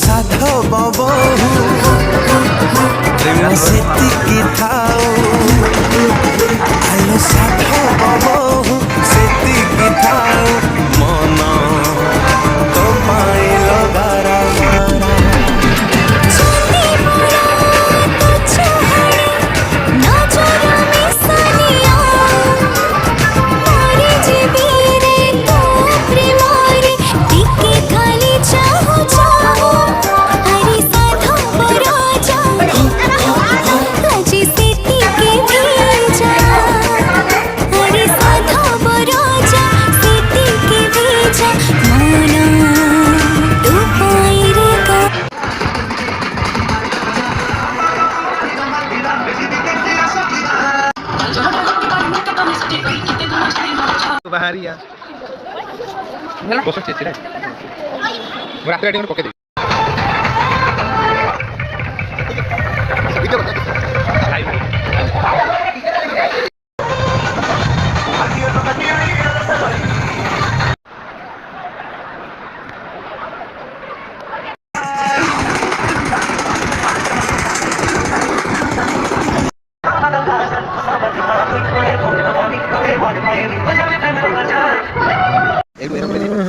ସାଧବ ବହୁ ପ୍ରେମ ସେତିକି ଥାଉ ଆଲୋ ସାଧବ ବହୁ ସେତିକି ଥାଉ ମନ ତୋ ପାଇଁ ଲଗାରା ବାହାରିଆ ବସ ଛେଚିରେ ରାତିରେ ଟିକେ ପକେଇ ଦେବି ଭିଡ଼ିଓ